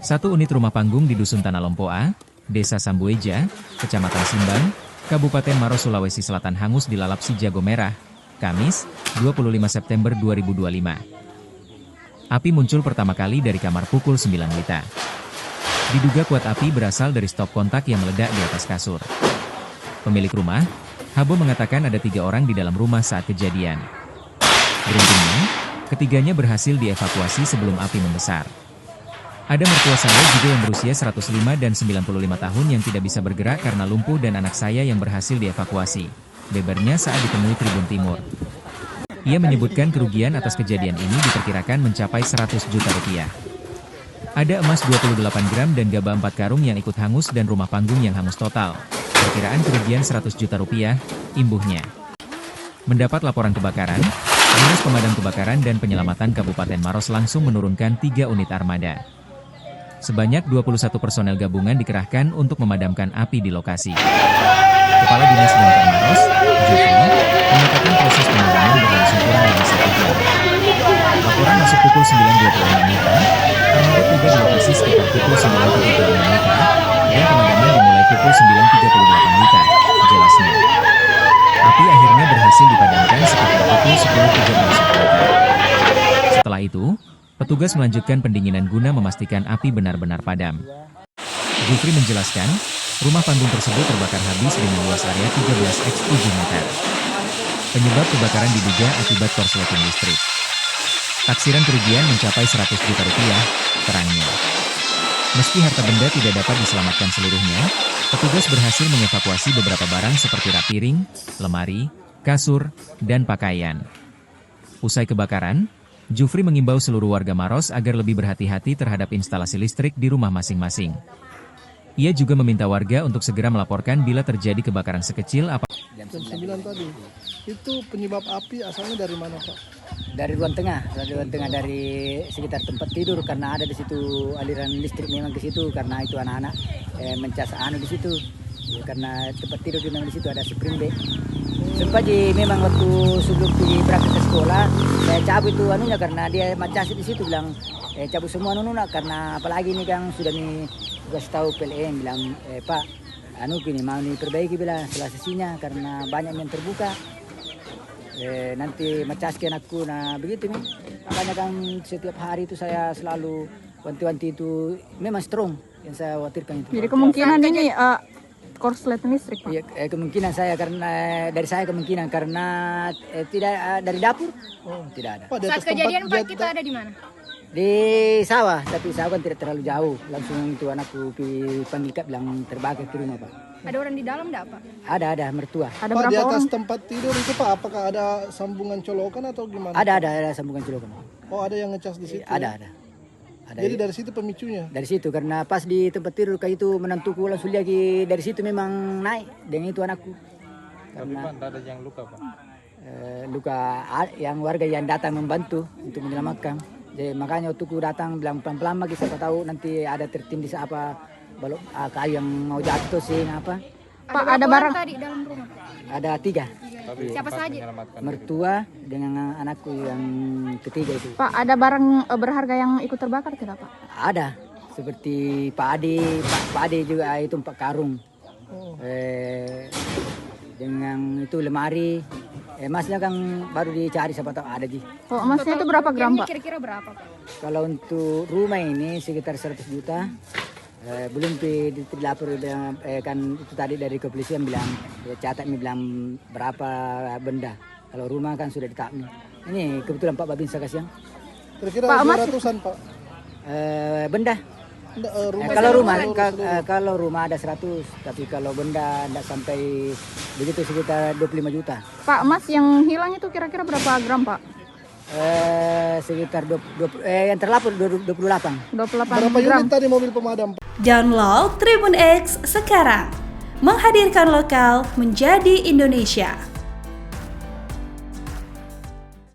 Satu unit rumah panggung di Dusun Tanah Lompoa, Desa Sambueja, Kecamatan Simbang, Kabupaten Maros, Sulawesi Selatan hangus dilalap si jago merah, Kamis, 25 September 2025. Api muncul pertama kali dari kamar pukul 9 WITA. Diduga kuat api berasal dari stop kontak yang meledak di atas kasur. Pemilik rumah, Habo mengatakan ada 3 orang di dalam rumah saat kejadian. Beruntungnya, ketiganya berhasil dievakuasi sebelum api membesar. Ada mertua saya juga yang berusia 105 dan 95 tahun yang tidak bisa bergerak karena lumpuh dan anak saya yang berhasil dievakuasi, bebernya saat ditemui Tribun Timur. Ia menyebutkan kerugian atas kejadian ini diperkirakan mencapai 100 juta rupiah. Ada emas 28 gram dan gabah 4 karung yang ikut hangus dan rumah panggung yang hangus total. Perkiraan kerugian 100 juta rupiah, imbuhnya. Mendapat laporan kebakaran, Dinas Pemadam Kebakaran dan Penyelamatan Kabupaten Maros langsung menurunkan 3 unit armada. Sebanyak 21 personel gabungan dikerahkan untuk memadamkan api di lokasi. Kepala Dinas Damkar Maros, Jufri, mengatakan proses pemadaman berlangsung kurang lebih 1 jam. Laporan masuk pukul 9.26 WITA, armada tiba di lokasi sekitar pukul 9.35 WITA, dan pemadaman dimulai pukul 9.38 WITA, jelasnya. Api akhirnya berhasil dipadamkan sekitar pukul 10.13 WITA. Setelah itu, petugas melanjutkan pendinginan guna memastikan api benar-benar padam. Jufri menjelaskan, rumah panggung tersebut terbakar habis dengan luas area 13x7 meter. Penyebab kebakaran diduga akibat korsleting listrik. Taksiran kerugian mencapai 100 juta rupiah, terangnya. Meski harta benda tidak dapat diselamatkan seluruhnya, petugas berhasil mengevakuasi beberapa barang seperti rak piring, lemari, kasur, dan pakaian. Usai kebakaran, Jufri mengimbau seluruh warga Maros agar lebih berhati-hati terhadap instalasi listrik di rumah masing-masing. Ia juga meminta warga untuk segera melaporkan bila terjadi kebakaran sekecil apa. Jam 9 tadi. Itu penyebab api asalnya dari mana, Pak? Dari ruang tengah dari sekitar tempat tidur karena ada di situ aliran listrik memang ke situ karena itu anak-anak mencas di situ. Ya, karena tempat tidur memang di situ ada spring bed. Sempat memang waktu sebelum pergi berangkat ke sekolah saya cabut itu anunya karena dia macas di situ bilang cabut semua anunya karena apalagi ini kan sudah nih kasih tahu PLN bilang Pak gini mau diperbaiki bilang selasasinya karena banyak yang terbuka nanti macaskan aku nah begitu nih makanya kan setiap hari itu saya selalu wanti-wanti itu memang strong yang saya khawatirkan itu. Jadi kemungkinan ini korsleting listrik, Pak? Ya, kemungkinan saya karena dari saya kemungkinan karena tidak dari dapur. Oh, tidak ada. Saat kejadian Pak kita ada di mana? Di sawah, tapi sawah kan tidak terlalu jauh. Langsung itu anakku panggil Kak bilang terbakar ke rumah, Pak. Ada orang di dalam enggak, Pak? Ada mertua. Ada Pak, berapa di atas orang? tempat tidur itu, Pak, apakah ada sambungan colokan atau gimana? Ada sambungan colokan. Oh, ada yang ngecas di situ? Ada. Jadi dari situ pemicunya? Dari situ karena pas di tempat tidur kayak itu menantuku langsung lagi dari situ memang naik dengan itu anakku. Tapi Pak, ada yang luka, Pak? Luka yang warga yang datang membantu untuk menyelamatkan. Jadi makanya waktu aku datang bilang pelan-pelan lagi siapa tahu nanti ada tertindih apa balok kayu yang mau jatuh sih apa. Pak, ada barang tadi dalam rumah? Ada 3. Siapa saja? Mertua dengan anakku yang ketiga itu. Pak, ada barang berharga yang ikut terbakar tidak, Pak? Ada seperti Pak Ade juga itu 4 karung. Dengan itu lemari. Emasnya kan baru dicari siapa tahu ada ji. Oh, emasnya itu berapa gram, Pak? Kira-kira berapa, Pak? Kalau untuk rumah ini sekitar 100 juta. Belum dilapor kan itu tadi dari kepolisian bilang catat bilang berapa benda. Kalau rumah kan sudah ditakmi. Ini kebetulan Pak Babinsa Kasiang. Kira-kira Pak, 200-an, Pak? Benda. Kalau rumah ada 100, tapi kalau benda tidak sampai begitu sekitar 25 juta. Pak, emas yang hilang itu kira-kira berapa gram, Pak? Sekitar 20 yang terlapor 28. 28 Berapa gram. unit tadi mobil pemadam, Pak? Download Tribun X sekarang. Menghadirkan lokal menjadi Indonesia.